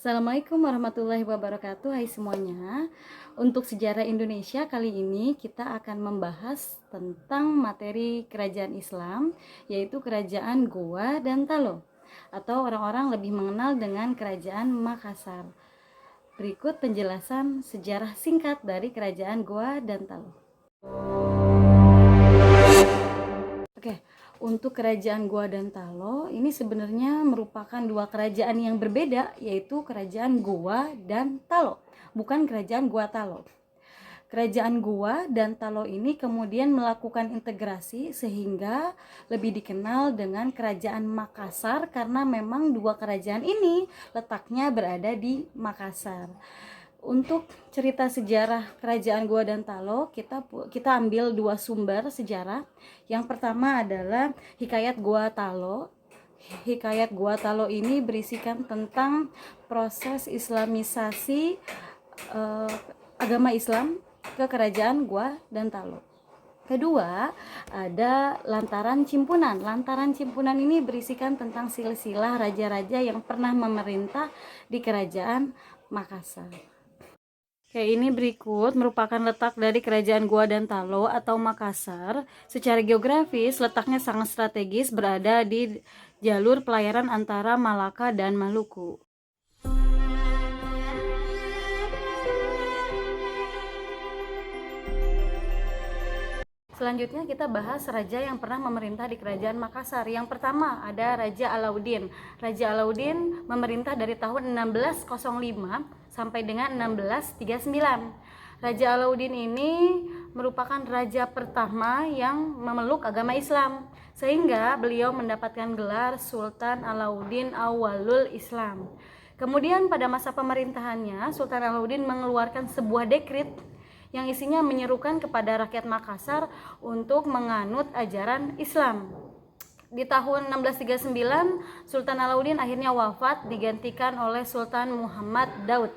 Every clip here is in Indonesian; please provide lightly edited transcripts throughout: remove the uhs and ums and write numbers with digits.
Assalamualaikum warahmatullahi wabarakatuh. Hai semuanya. Untuk sejarah Indonesia kali ini kita akan membahas tentang materi kerajaan Islam, yaitu kerajaan Goa dan Talo, atau orang-orang lebih mengenal dengan kerajaan Makassar. Berikut penjelasan sejarah singkat dari kerajaan Goa dan Talo. Oke, untuk kerajaan Goa dan Talo ini sebenarnya merupakan dua kerajaan yang berbeda, yaitu kerajaan Goa dan Talo, bukan kerajaan Goa Talo. Kerajaan Goa dan Talo ini kemudian melakukan integrasi sehingga lebih dikenal dengan kerajaan Makassar karena memang dua kerajaan ini letaknya berada di Makassar. Untuk cerita sejarah kerajaan Goa dan Talo, kita ambil dua sumber sejarah. Yang pertama adalah Hikayat Goa Talo. Hikayat Goa Talo ini berisikan tentang proses islamisasi agama Islam ke kerajaan Goa dan Talo. Kedua, ada Lantaran Cimpunan. Lantaran Cimpunan ini berisikan tentang silsilah raja-raja yang pernah memerintah di kerajaan Makassar. Oke, ini berikut merupakan letak dari kerajaan Goa dan Talo atau Makassar. Secara geografis, letaknya sangat strategis berada di jalur pelayaran antara Malaka dan Maluku. Selanjutnya kita bahas raja yang pernah memerintah di kerajaan Makassar. Yang pertama ada Raja Alauddin. Raja Alauddin memerintah dari tahun 1605 sampai dengan 1639. Raja Alauddin ini merupakan raja pertama yang memeluk agama Islam, sehingga beliau mendapatkan gelar Sultan Alauddin Awwalul Islam. Kemudian pada masa pemerintahannya, Sultan Alauddin mengeluarkan sebuah dekrit yang isinya menyerukan kepada rakyat Makassar untuk menganut ajaran Islam. Di tahun 1639, Sultan Alauddin akhirnya wafat digantikan oleh Sultan Muhammad Daud.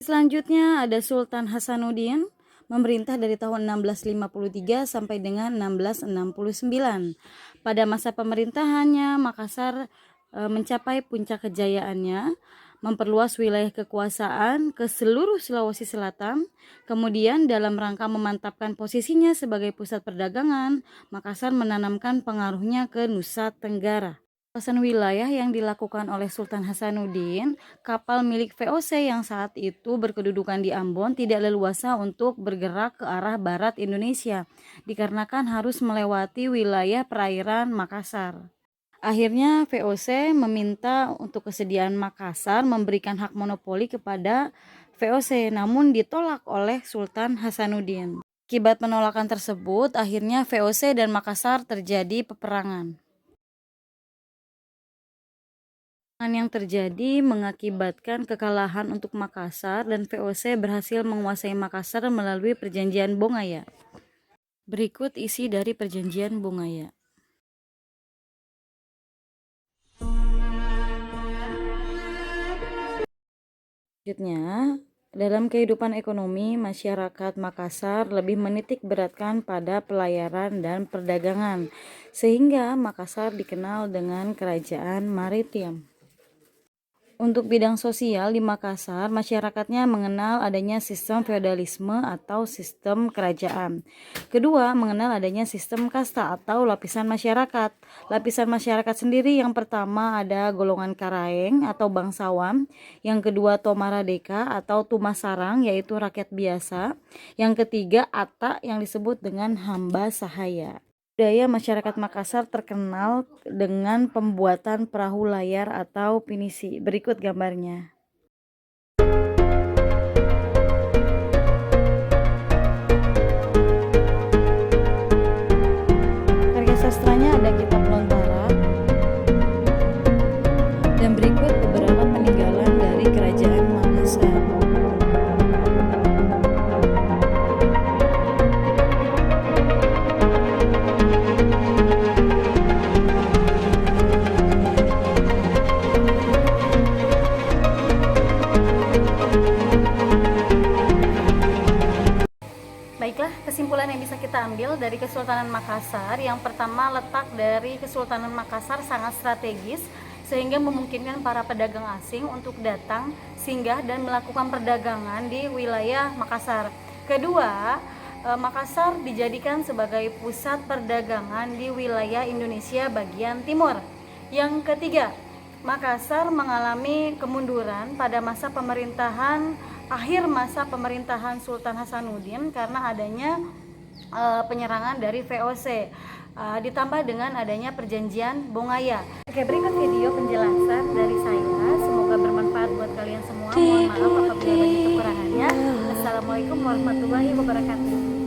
Selanjutnya ada Sultan Hasanuddin, memerintah dari tahun 1653 sampai dengan 1669. Pada masa pemerintahannya, Makassar mencapai puncak kejayaannya, memperluas wilayah kekuasaan ke seluruh Sulawesi Selatan. Kemudian dalam rangka memantapkan posisinya sebagai pusat perdagangan, Makassar menanamkan pengaruhnya ke Nusa Tenggara. Kawasan wilayah yang dilakukan oleh Sultan Hasanuddin, kapal milik VOC yang saat itu berkedudukan di Ambon tidak leluasa untuk bergerak ke arah barat Indonesia, dikarenakan harus melewati wilayah perairan Makassar. Akhirnya VOC meminta untuk kesediaan Makassar memberikan hak monopoli kepada VOC, namun ditolak oleh Sultan Hasanuddin. Akibat penolakan tersebut, akhirnya VOC dan Makassar terjadi peperangan. Yang terjadi mengakibatkan kekalahan untuk Makassar dan VOC berhasil menguasai Makassar melalui Perjanjian Bongaya. Berikut isi dari Perjanjian Bongaya. Selanjutnya, dalam kehidupan ekonomi, masyarakat Makassar lebih menitik beratkan pada pelayaran dan perdagangan, sehingga Makassar dikenal dengan kerajaan maritim. Untuk bidang sosial di Makassar, masyarakatnya mengenal adanya sistem feodalisme atau sistem kerajaan. Kedua, mengenal adanya sistem kasta atau lapisan masyarakat. Lapisan masyarakat sendiri yang pertama ada golongan Karaeng atau bangsawan, yang kedua Tomaradeka atau Tumasarang yaitu rakyat biasa, yang ketiga Ata yang disebut dengan hamba sahaya. Budaya masyarakat Makassar terkenal dengan pembuatan perahu layar atau pinisi. Berikut gambarnya. Karya sastranya ada Kitab Lontara. Dan berikut beberapa peninggalan dari kerajaan Makassar. Baiklah, kesimpulan yang bisa kita ambil dari Kesultanan Makassar, yang pertama letak dari Kesultanan Makassar sangat strategis sehingga memungkinkan para pedagang asing untuk datang, singgah dan melakukan perdagangan di wilayah Makassar. Kedua, Makassar dijadikan sebagai pusat perdagangan di wilayah Indonesia bagian timur. Yang ketiga, Makassar mengalami kemunduran pada akhir masa pemerintahan Sultan Hasanuddin karena adanya penyerangan dari VOC, ditambah dengan adanya perjanjian Bongaya. Oke, berikut video penjelasan dari saya, semoga bermanfaat buat kalian semua. Mohon maaf apabila ada kekurangannya. Assalamualaikum warahmatullahi wabarakatuh.